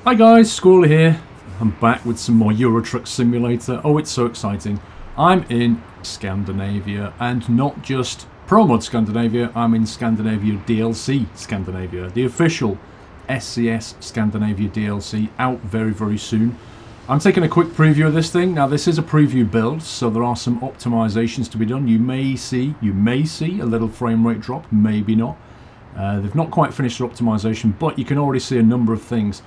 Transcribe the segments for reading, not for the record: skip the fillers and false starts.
Hi guys, Squirrel here. I'm back with some more Euro Truck Simulator. Oh, it's so exciting. I'm in Scandinavia, and not just Pro Mod Scandinavia, I'm in Scandinavia DLC Scandinavia, the official SCS Scandinavia DLC, out very, very soon. I'm taking a quick preview of this thing. Now, this is a preview build, so there are some optimizations to be done. You may see a little frame rate drop, maybe not. They've not quite finished their optimization, but you can already see a number of things.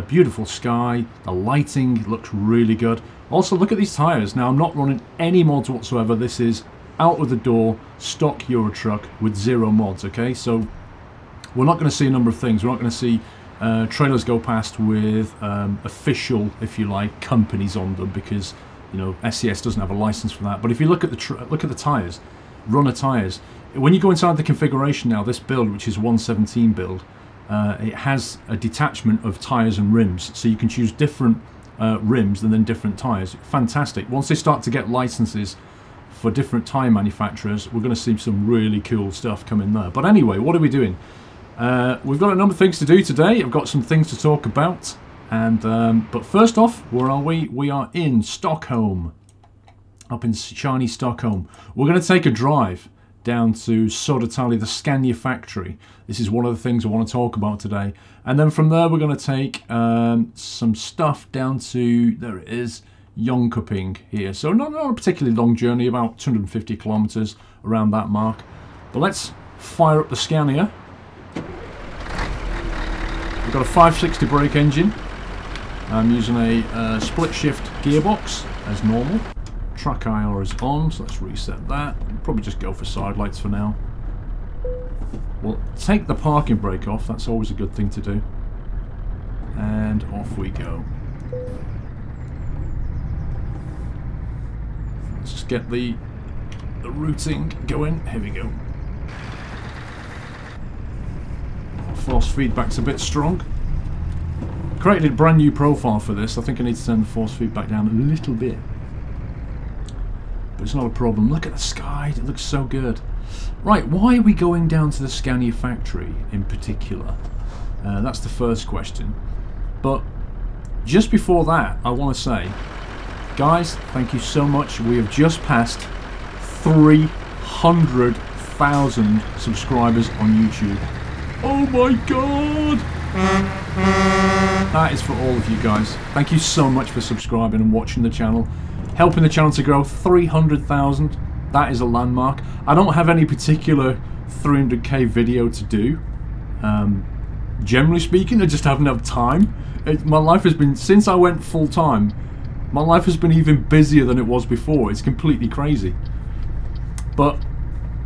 Beautiful sky, the lighting looks really good. Also, look at these tyres. Now, I'm not running any mods whatsoever. This is out of the door, stock Euro Truck with zero mods, okay? So, we're not going to see a number of things. We're not going to see trailers go past with official, if you like, companies on them, because, you know, SCS doesn't have a license for that. But if you look at the tyres, runner tyres, when you go inside the configuration now, this build, which is 117 build, it has a detachment of tyres and rims, so you can choose different rims and then different tyres. Fantastic. Once they start to get licenses for different tyre manufacturers, we're going to see some really cool stuff come in there. But anyway, what are we doing? We've got a number of things to do today. I've got some things to talk about, and but first off, where are we? We are in Stockholm, up in shiny Stockholm. We're going to take a drive down to Södertälje, the Scania Factory. This is one of the things I want to talk about today. And then from there we're going to take some stuff down to, there it is, Jönköping here. So not a particularly long journey, about 250 kilometers around that mark. But let's fire up the Scania. We've got a 560 brake engine. I'm using a split shift gearbox as normal. Track IR is on, so let's reset that. Probably just go for side lights for now. We'll take the parking brake off, that's always a good thing to do. And off we go. Let's just get the routing going. Here we go. Force feedback's a bit strong. Created a brand new profile for this. I think I need to turn the force feedback down a little bit. It's not a problem. Look at the sky, it looks so good. Right, why are we going down to the Scania factory in particular? That's the first question. But just before that, I want to say, guys, thank you so much. We have just passed 300,000 subscribers on YouTube. Oh my god! That is for all of you guys. Thank you so much for subscribing and watching the channel. Helping the channel to grow 300,000. That is a landmark. I don't have any particular 300k video to do. Generally speaking, I just haven't had time. My life has been, since I went full time, my life has been even busier than it was before. It's completely crazy. But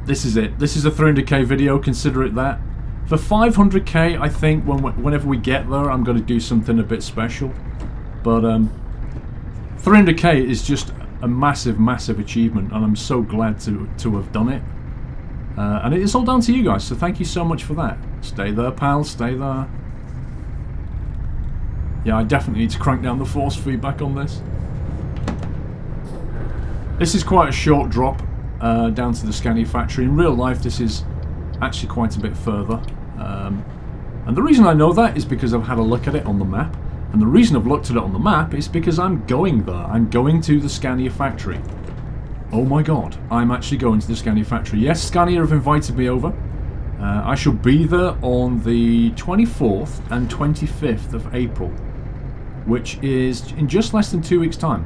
this is it. This is a 300k video, consider it that. For 500k, I think whenever we get there, I'm going to do something a bit special. But 300k is just a massive, massive achievement, and I'm so glad to have done it. And it's all down to you guys, so thank you so much for that. Stay there, pal, stay there. Yeah, I definitely need to crank down the force feedback on this. This is quite a short drop down to the Scania factory. In real life, this is actually quite a bit further. And the reason I know that is because I've had a look at it on the map. And the reason I've looked at it on the map is because I'm going there. I'm going to the Scania factory. Oh my god, I'm actually going to the Scania factory. Yes, Scania have invited me over. I shall be there on the 24th and 25th of April, which is in just less than 2 weeks' time.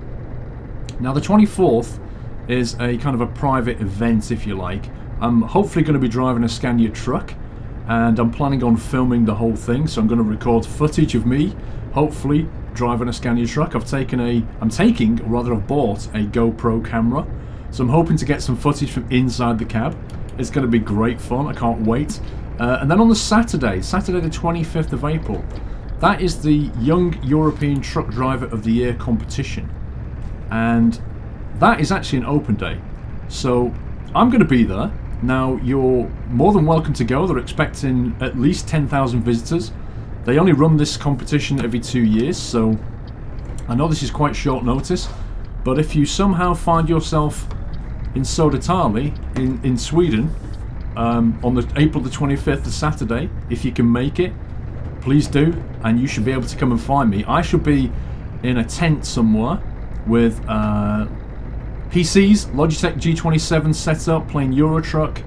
Now, the 24th is a kind of a private event, if you like. I'm hopefully going to be driving a Scania truck, and I'm planning on filming the whole thing, so I'm going to record footage of me hopefully driving a Scania truck. I've bought a GoPro camera, so I'm hoping to get some footage from inside the cab. It's going to be great fun, I can't wait. And then on the Saturday the 25th of April, that is the Young European Truck Driver of the Year competition. And that is actually an open day. So I'm going to be there. Now, you're more than welcome to go. They're expecting at least 10,000 visitors. They only run this competition every 2 years, so I know this is quite short notice, but if you somehow find yourself in Södertälje in Sweden on April the 25th, the Saturday, if you can make it, please do, and you should be able to come and find me. I should be in a tent somewhere with PCs, Logitech G27 set up, playing Euro Truck,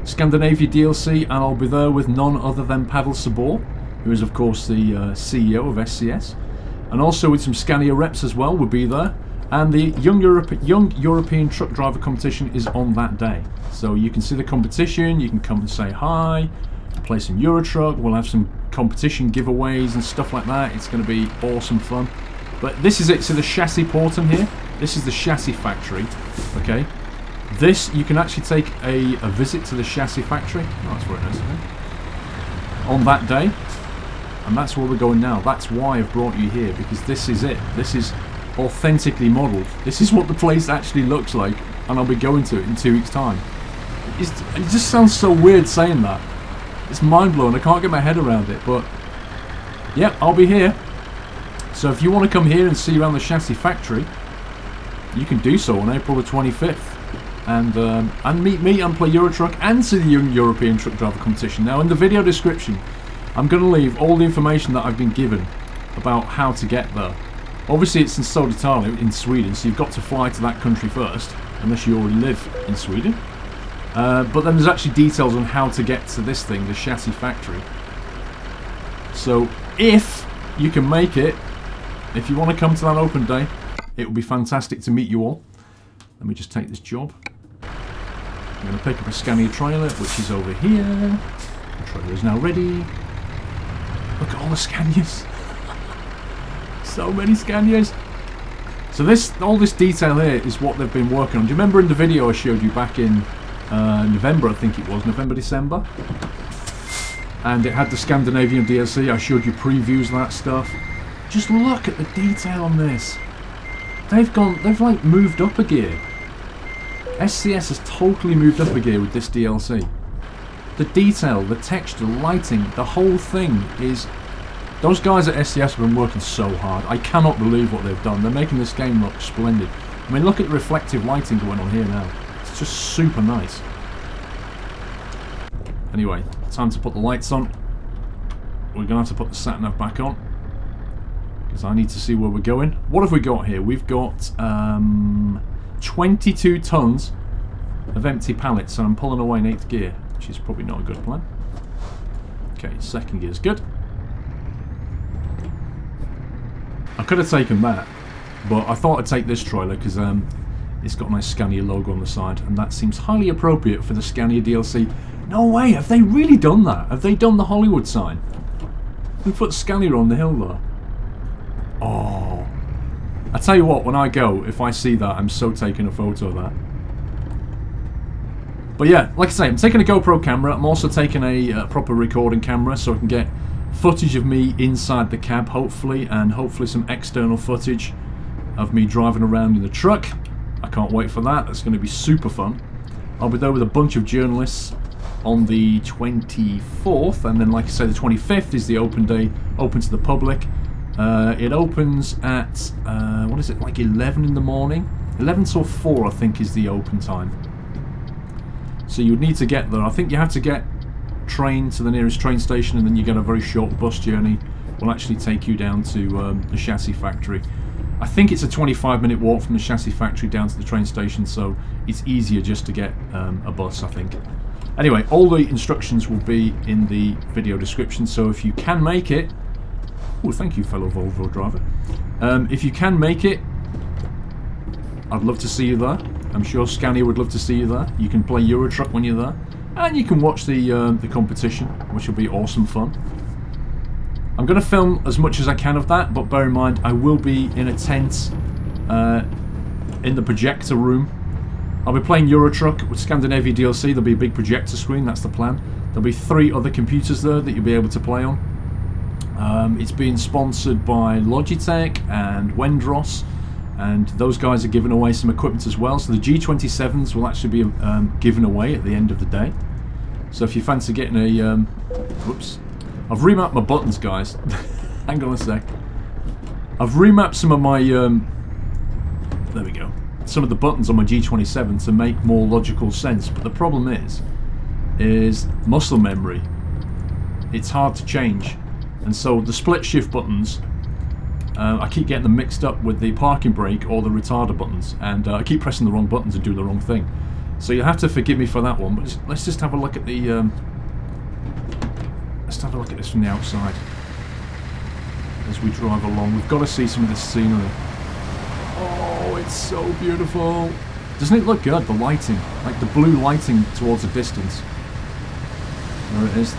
Scandinavia DLC, and I'll be there with none other than Pavel Sebor, who is of course the CEO of SCS, and also with some Scania reps as well. We'll be there, and the Young European Truck Driver competition is on that day, so you can see the competition, you can come and say hi, play some Euro Truck, we'll have some competition giveaways and stuff like that. It's going to be awesome fun. But this is it, so the chassis portum here, this is the Chassis Factory, okay? This, you can actually take a visit to the Chassis Factory. Oh, that's very nice, isn't it? On that day, and that's where we're going now. That's why I've brought you here, because this is it. This is authentically modelled. This is what the place actually looks like, and I'll be going to it in 2 weeks' time. It just sounds so weird saying that. It's mind-blowing, I can't get my head around it, but yeah, I'll be here. So if you want to come here and see around the Chassis Factory, you can do so on April the 25th. And meet me and play Euro Truck and see the Young European Truck Driver competition. Now in the video description, I'm going to leave all the information that I've been given about how to get there. Obviously it's in Södertälje in Sweden, so you've got to fly to that country first, unless you already live in Sweden. But then there's actually details on how to get to this thing, the Chassis Factory. So if you can make it, if you want to come to that open day, it would be fantastic to meet you all. Let me just take this job. I'm going to pick up a Scania trailer, which is over here. The trailer is now ready. Look at all the Scanias. So many Scanias. So all this detail here is what they've been working on. Do you remember in the video I showed you back in November, I think it was, November, December? And it had the Scandinavian DLC. I showed you previews of that stuff. Just look at the detail on this. They've like moved up a gear. SCS has totally moved up a gear with this DLC. The detail, the texture, the lighting, the whole thing is... Those guys at SCS have been working so hard. I cannot believe what they've done. They're making this game look splendid. I mean, look at the reflective lighting going on here now. It's just super nice. Anyway, time to put the lights on. We're going to have to put the sat-nav back on, because I need to see where we're going. What have we got here? We've got 22 tons of empty pallets, and I'm pulling away in 8th gear, which is probably not a good plan. Okay, 2nd gear is good. I could have taken that, but I thought I'd take this trailer because it's got a nice Scania logo on the side, and that seems highly appropriate for the Scania DLC. No way, have they really done that? Have they done the Hollywood sign? They put Scania on the hill there. Oh, I tell you what, when I go, if I see that, I'm so taking a photo of that. But yeah, like I say, I'm taking a GoPro camera. I'm also taking a proper recording camera, so I can get footage of me inside the cab, hopefully, and hopefully some external footage of me driving around in the truck. I can't wait for that. That's going to be super fun. I'll be there with a bunch of journalists on the 24th, and then, like I say, the 25th is the open day, open to the public. It opens at, what is it, like 11 in the morning? 11 till 4, I think, is the open time. So you would need to get there. I think you have to get train to the nearest train station, and then you get a very short bus journey. Will actually take you down to the Chassis Factory. I think it's a 25-minute walk from the Chassis Factory down to the train station, so it's easier just to get a bus, I think. Anyway, all the instructions will be in the video description, so if you can make it... Oh, thank you, fellow Volvo driver. If you can make it, I'd love to see you there. I'm sure Scania would love to see you there. You can play Euro Truck when you're there, and you can watch the competition, which will be awesome fun. I'm going to film as much as I can of that, but bear in mind I will be in a tent in the projector room. I'll be playing Euro Truck with Scandinavia DLC. There'll be a big projector screen, that's the plan. There'll be 3 other computers there that you'll be able to play on. It's being sponsored by Logitech and Wendros, and those guys are giving away some equipment as well. So the G27s will actually be given away at the end of the day. So if you fancy getting a... whoops. I've remapped my buttons, guys. Hang on a sec. I've remapped some of my... there we go. Some of the buttons on my G27 to make more logical sense. But the problem is muscle memory. It's hard to change. And so the split shift buttons, I keep getting them mixed up with the parking brake or the retarder buttons, and I keep pressing the wrong buttons and doing the wrong thing. So you have to forgive me for that one. But let's just have a look at the. Let's have a look at this from the outside as we drive along. We've got to see some of this scenery. Oh, it's so beautiful! Doesn't it look good? The lighting, like the blue lighting towards the distance. There it is.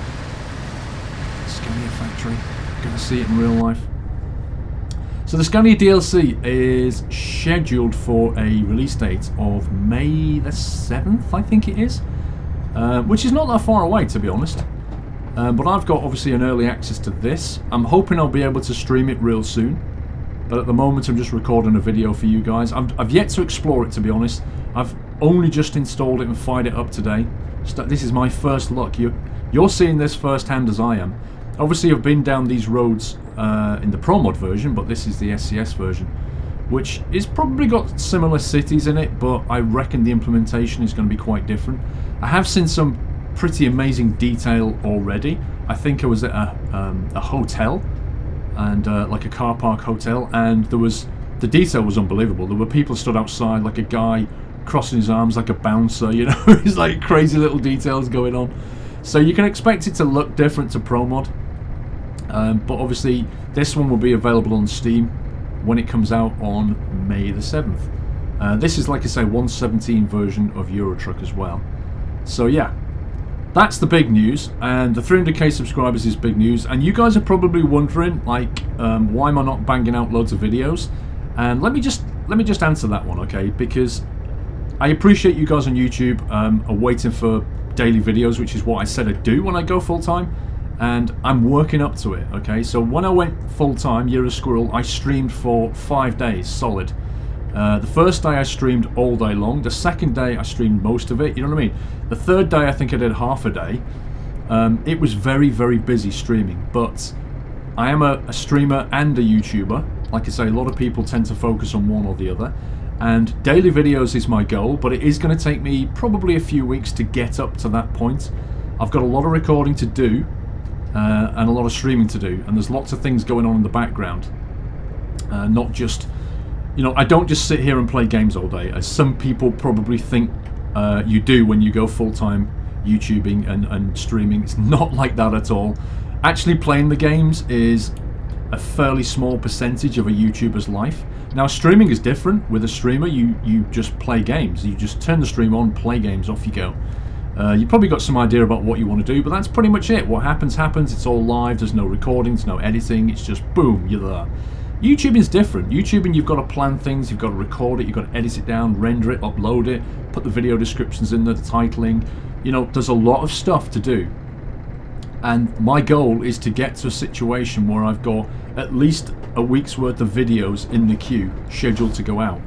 Scania Factory. Gonna see it in real life. So the Scania DLC is scheduled for a release date of May the 7th, I think it is. Which is not that far away, to be honest. But I've got obviously an early access to this. I'm hoping I'll be able to stream it real soon. But at the moment I'm just recording a video for you guys. I've yet to explore it, to be honest. I've only just installed it and fired it up today. This is my first look. You're seeing this firsthand as I am. Obviously I've been down these roads in the Pro Mod version, but this is the SCS version, which is probably got similar cities in it, but I reckon the implementation is going to be quite different. I have seen some pretty amazing detail already. I think I was at a hotel, and like a car park hotel, and the detail was unbelievable. There were people stood outside, like a guy crossing his arms like a bouncer, you know. It's like crazy little details going on. So you can expect it to look different to Pro Mod. But obviously this one will be available on Steam when it comes out on May the 7th. This is, like I say, 1.17 version of Eurotruck as well. So yeah, that's the big news, and the 300k subscribers is big news. And you guys are probably wondering, like, why am I not banging out loads of videos? And let me just answer that one, okay? Because I appreciate you guys on YouTube are waiting for daily videos, which is what I said I'd do when I go full time. And I'm working up to it, okay? So when I went full-time, Year of Squirrel, I streamed for 5 days, solid. The first day I streamed all day long. The second day I streamed most of it, you know what I mean? The third day I think I did half a day. It was very, very busy streaming, but I am a streamer and a YouTuber. Like I say, a lot of people tend to focus on one or the other. And daily videos is my goal, but it is going to take me probably a few weeks to get up to that point. I've got a lot of recording to do. And a lot of streaming to do, and there's lots of things going on in the background. Not just, you know, I don't just sit here and play games all day, as some people probably think you do when you go full-time YouTubing and streaming. It's not like that at all. Actually playing the games is a fairly small percentage of a YouTuber's life. Now streaming is different. With a streamer, you just play games. You just turn the stream on, play games, off you go. You've probably got some idea about what you want to do, but that's pretty much it. What happens, happens. It's all live. There's no recording. There's no editing. It's just boom, you're there. YouTubing is different. YouTubing, you've got to plan things. You've got to record it. You've got to edit it down, render it, upload it, put the video descriptions in there, the titling. You know, there's a lot of stuff to do. And my goal is to get to a situation where I've got at least a week's worth of videos in the queue scheduled to go out.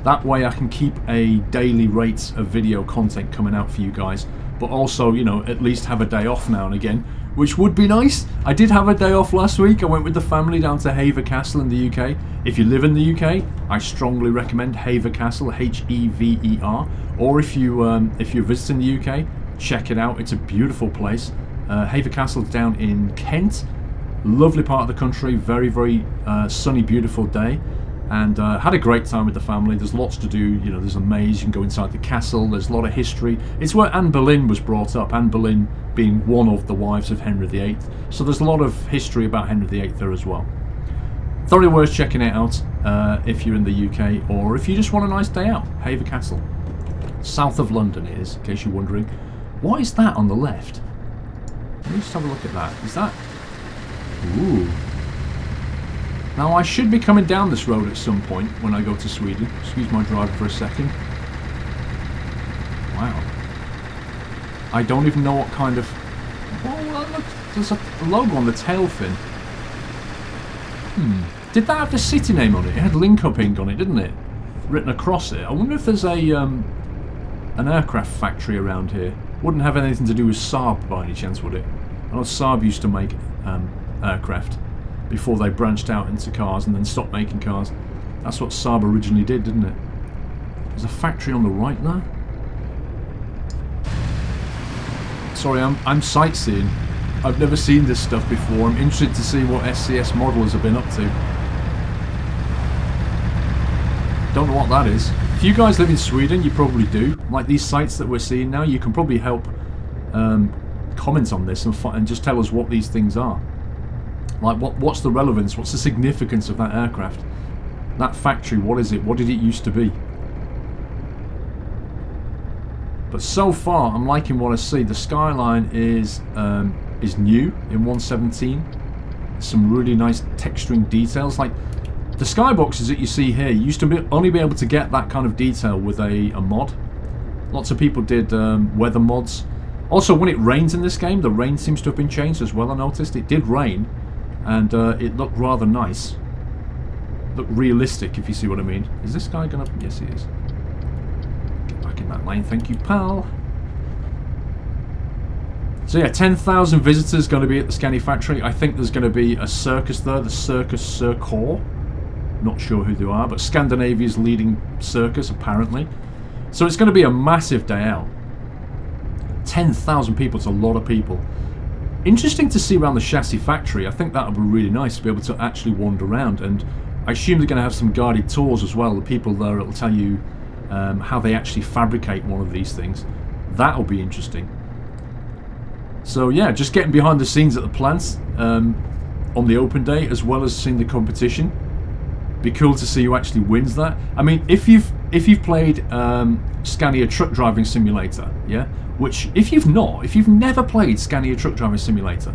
That way I can keep a daily rate of video content coming out for you guys, but also, you know, at least have a day off now and again, which would be nice. I did have a day off last week. I went with the family down to Hever Castle in the UK. If you live in the UK, I strongly recommend Hever Castle, H-E-V-E-R, or if you're visiting the UK, check it out. It's a beautiful place. Hever Castle's down in Kent. Lovely part of the country, very, very sunny, beautiful day. And had a great time with the family. There's lots to do. You know, there's a maze. You can go inside the castle. There's a lot of history. It's where Anne Boleyn was brought up. Anne Boleyn being one of the wives of Henry VIII. So there's a lot of history about Henry VIII there as well. Thoroughly worth checking it out if you're in the UK, or if you just want a nice day out. Hever Castle, south of London it is, in case you're wondering. What is that on the left? Let me just have a look at that. Is that? Ooh. Now I should be coming down this road at some point when I go to Sweden. Excuse my drive for a second. Wow. I don't even know what kind of... Oh, look, there's a logo on the tail fin. Did that have the city name on it? It had Linköping on it, didn't it? Written across it. I wonder if there's a an aircraft factory around here. Wouldn't have anything to do with Saab by any chance, would it? I know Saab used to make aircraft before they branched out into cars and then stopped making cars. That's what Saab originally did, didn't it? There's a factory on the right there. Sorry, I'm sightseeing. I've never seen this stuff before. I'm interested to see what SCS modelers have been up to. Don't know what that is. If you guys live in Sweden, you probably do. Like these sites that we're seeing now, you can probably help comment on this and just tell us what these things are. Like what's the relevance? What's the significance of that aircraft? That factory, what is it? What did it used to be? But so far, I'm liking what I see. The skyline is new in 117. Some really nice texturing details. Like the skyboxes that you see here, you used to only be able to get that kind of detail with a mod. Lots of people did weather mods. Also, when it rains in this game, the rain seems to have been changed as well. I noticed it did rain, and it looked rather nice. Looked realistic, if you see what I mean. Is this guy gonna? Yes, he is. Get back in that lane, thank you, pal. So yeah, 10,000 visitors going to be at the Scania Factory. I think there's going to be a circus there, the Cirkus Cirkör. Not sure who they are, but Scandinavia's leading circus, apparently. So it's going to be a massive day out. 10,000 people, it's a lot of people. Interesting to see around the Chassis Factory. I think that would be really nice to be able to actually wander around. And I assume they're going to have some guided tours as well. The people there will tell you how they actually fabricate one of these things. That'll be interesting. So yeah, just getting behind the scenes at the plants on the open day, as well as seeing the competition. Be cool to see who actually wins that. I mean, if you've played Scania Truck Driving Simulator, yeah, which if you've never played Scania Truck Driving Simulator,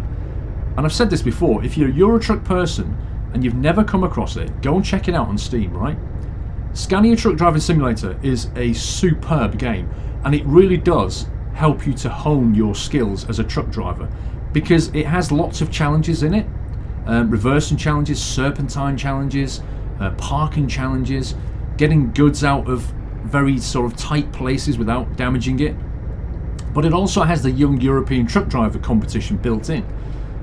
and I've said this before, if you're a Eurotruck person and you've never come across it, go and check it out on Steam, right? Scania Truck Driving Simulator is a superb game, and it really does help you to hone your skills as a truck driver, because it has lots of challenges in it. Reversing challenges, serpentine challenges, parking challenges, getting goods out of very sort of tight places without damaging it. But it also has the Young European Truck Driver competition built in,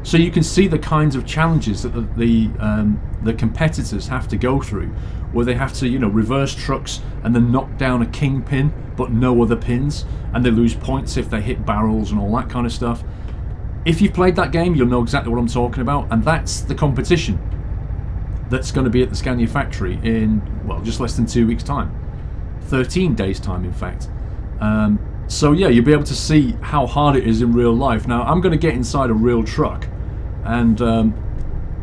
so you can see the kinds of challenges that the competitors have to go through, where they have to, you know, reverse trucks and then knock down a kingpin but no other pins, and they lose points if they hit barrels and all that kind of stuff. If you've played that game, you'll know exactly what I'm talking about, and that's the competition that's going to be at the Scania Factory in, well, just less than 2 weeks' time. 13 days' time, in fact. So yeah, you'll be able to see how hard it is in real life. Now, I'm going to get inside a real truck, and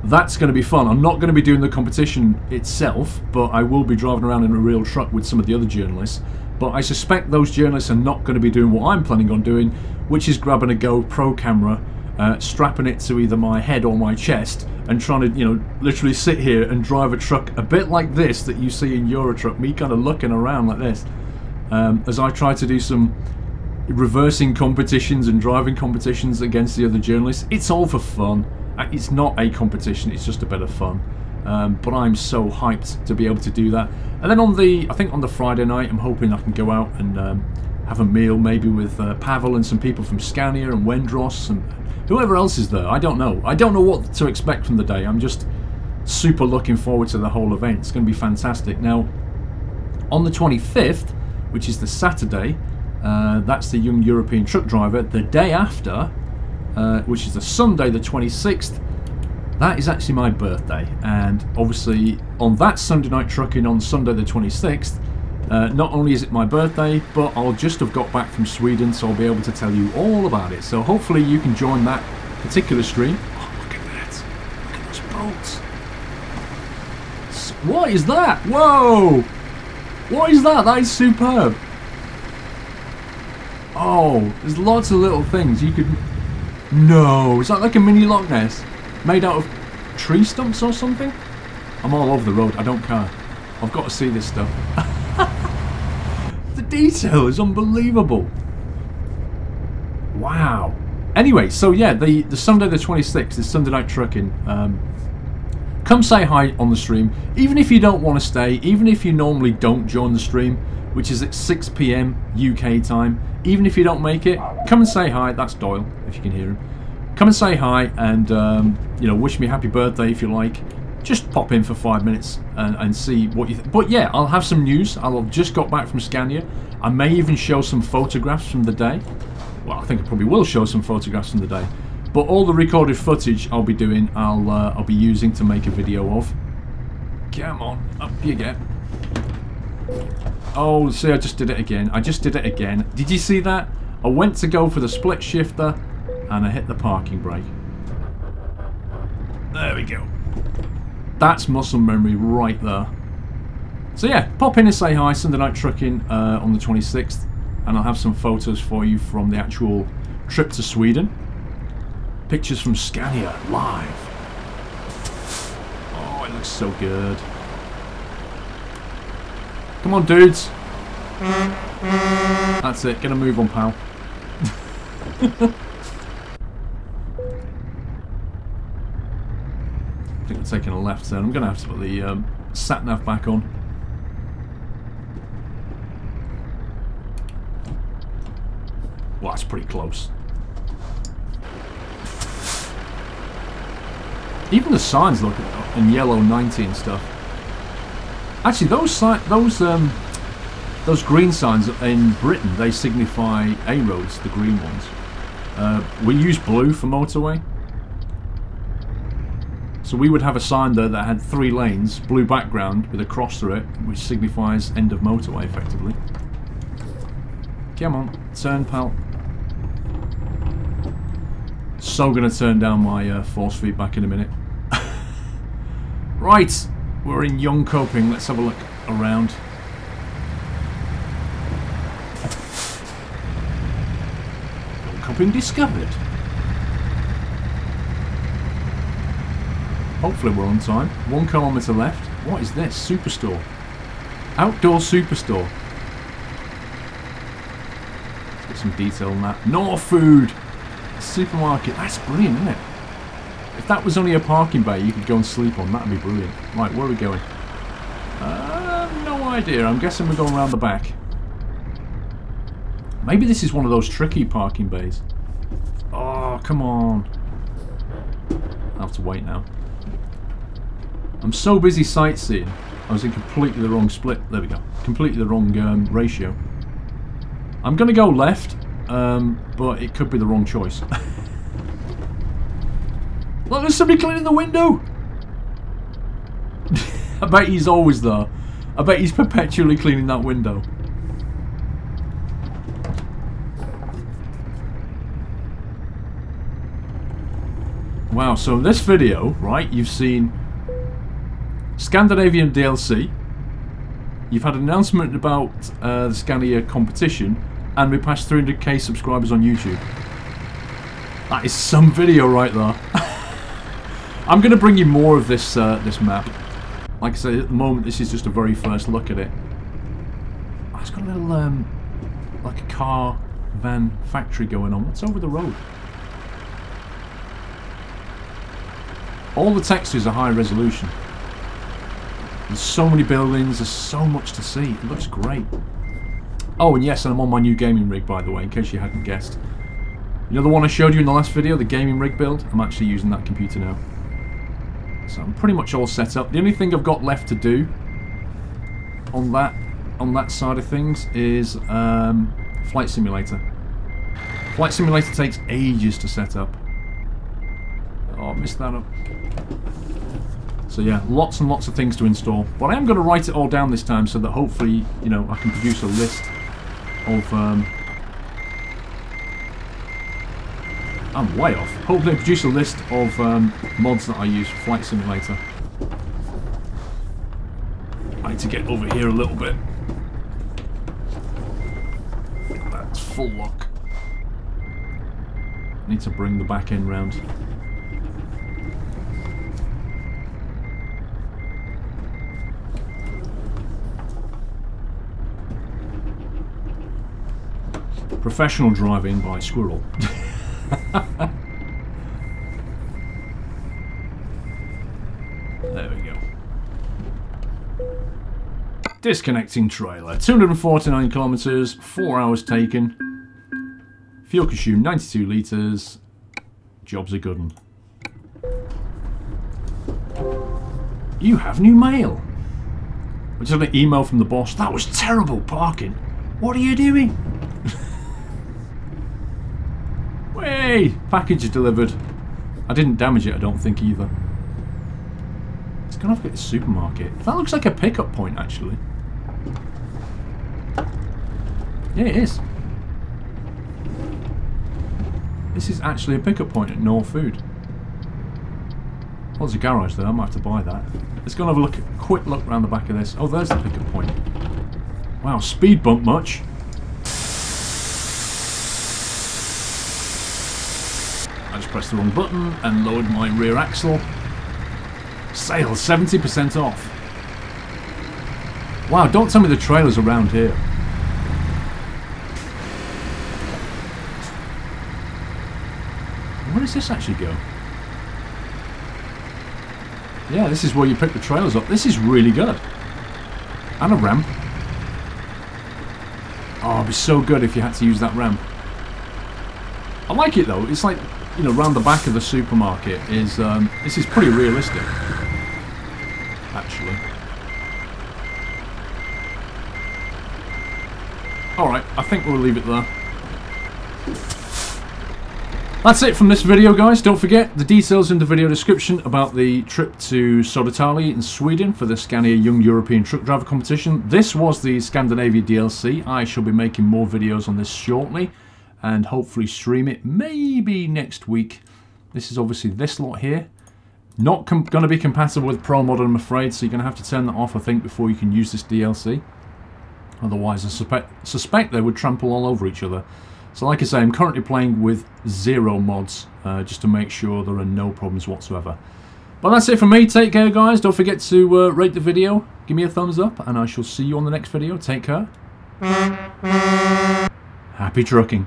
that's going to be fun. I'm not going to be doing the competition itself, but I will be driving around in a real truck with some of the other journalists. But I suspect those journalists are not going to be doing what I'm planning on doing, which is grabbing a GoPro camera, strapping it to either my head or my chest, and trying to, you know, literally sit here and drive a truck a bit like this that you see in Eurotruck, me kind of looking around like this, as I try to do some reversing competitions and driving competitions against the other journalists. It's all for fun. It's not a competition, it's just a bit of fun. But I'm so hyped to be able to do that. And then I think on the Friday night, I'm hoping I can go out and have a meal, maybe with Pavel and some people from Scania and Wendros and whoever else is there. I don't know. I don't know what to expect from the day. I'm just super looking forward to the whole event. It's going to be fantastic. Now, on the 25th, which is the Saturday, that's the Young European Truck Driver. The day after, which is the Sunday, the 26th, that is actually my birthday. And obviously, on that Sunday night trucking on Sunday the 26th, not only is it my birthday, but I'll just have got back from Sweden, so I'll be able to tell you all about it. So hopefully you can join that particular stream. Oh, look at that. Look at those boats. What is that? Whoa! What is that? That is superb. Oh, there's lots of little things you could... No, is that like a mini Loch Ness? Made out of tree stumps or something? I'm all over the road, I don't care. I've got to see this stuff. The detail is unbelievable. Wow. Anyway, so yeah, the Sunday the 26th is Sunday Night Trucking. Come say hi on the stream. Even if you don't want to stay, even if you normally don't join the stream, which is at 6 PM UK time, even if you don't make it, come and say hi. That's Doyle, if you can hear him. Come and say hi and you know, wish me happy birthday if you like. Just pop in for 5 minutes and see what you think. But yeah, I'll have some news. I'll have just got back from Scania. I may even show some photographs from the day. Well, I think I probably will show some photographs from the day. But all the recorded footage I'll be doing, I'll be using to make a video of. Come on, up you get. Oh, see, I just did it again. I just did it again. Did you see that? I went to go for the split shifter, and I hit the parking brake. There we go. That's muscle memory right there. So yeah, pop in and say hi, Sunday Night Trucking on the 26th, and I'll have some photos for you from the actual trip to Sweden. Pictures from Scania live. Oh, it looks so good. Come on, dudes. That's it. Get a move on, pal. I think we're taking a left turn. I'm going to have to put the sat-nav back on. Well, that's pretty close. Even the signs look in yellow 90 and stuff. Actually, those green signs in Britain, they signify A roads, the green ones. We use blue for motorway. So we would have a sign there that had 3 lanes, blue background with a cross through it, which signifies end of motorway, effectively. Come on, turn, pal. So gonna turn down my force feedback in a minute. Right, we're in Jönköping. Let's have a look around. Jönköping discovered. Hopefully we're on time. 1 kilometre left. What is this? Superstore. Outdoor superstore. Let's get some detail on that. North Food supermarket. That's brilliant, isn't it? If that was only a parking bay you could go and sleep on, that'd be brilliant. Right, where are we going? No idea. I'm guessing we're going around the back. Maybe this is one of those tricky parking bays. Oh, come on. I'll have to wait now. I'm so busy sightseeing. I was in completely the wrong split. There we go. Completely the wrong ratio. I'm going to go left, but it could be the wrong choice. Look, there's somebody cleaning the window! I bet he's always there. I bet he's perpetually cleaning that window. Wow, so in this video, right, you've seen Scandinavian DLC, you've had an announcement about the Scania competition, and we passed 300k subscribers on YouTube. That is some video right there. I'm going to bring you more of this this map. Like I said, at the moment this is just a very first look at it. Oh, it's got a little like a car, van, factory going on. What's over the road? All the textures are high resolution. There's so many buildings, there's so much to see. It looks great. Oh, and yes, and I'm on my new gaming rig, by the way, in case you hadn't guessed. You know the one I showed you in the last video, the gaming rig build? I'm actually using that computer now. So I'm pretty much all set up. The only thing I've got left to do on that side of things is Flight Simulator. Flight Simulator takes ages to set up. Oh, I missed that up. So yeah, lots and lots of things to install. But I am going to write it all down this time so that hopefully, you know, I can produce a list of... I'm way off. Hopefully produce a list of mods that I use for Flight Simulator. I need to get over here a little bit. That's full lock. Need to bring the back end round. Professional driving by Squirrel. There we go. Disconnecting trailer. 249 kilometers, 4 hours taken. Fuel consumed 92 litres. Job's a good one. You have new mail. I just had an email from the boss. That was terrible parking. What are you doing? Way! Package delivered. I didn't damage it, I don't think, either. It's gonna have to get the supermarket. That looks like a pickup point, actually. Yeah, it is. This is actually a pickup point at No Food. Well, there's a garage there, I might have to buy that. Let's go and have a look, quick look around the back of this. Oh, there's the pickup point. Wow, speed bump much. I just pressed the wrong button and lowered my rear axle. Sales 70% off. Wow, don't tell me the trailer's around here. Where does this actually go? Yeah, this is where you pick the trailers up. This is really good. And a ramp. Oh, it'd be so good if you had to use that ramp. I like it though. It's like, you know, round the back of the supermarket is, this is pretty realistic. Actually. Alright, I think we'll leave it there. That's it from this video, guys. Don't forget the details in the video description about the trip to Södertälje in Sweden for the Scania Young European Truck Driver Competition. This was the Scandinavia DLC. I shall be making more videos on this shortly and hopefully stream it maybe next week. This is obviously this lot here. Not going to be compatible with Pro Mod, I'm afraid, so you're going to have to turn that off, I think, before you can use this DLC. Otherwise, I suspect they would trample all over each other. So like I say, I'm currently playing with 0 mods, just to make sure there are no problems whatsoever. But that's it from me. Take care, guys. Don't forget to rate the video, give me a thumbs up, and I shall see you on the next video. Take care. Happy trucking.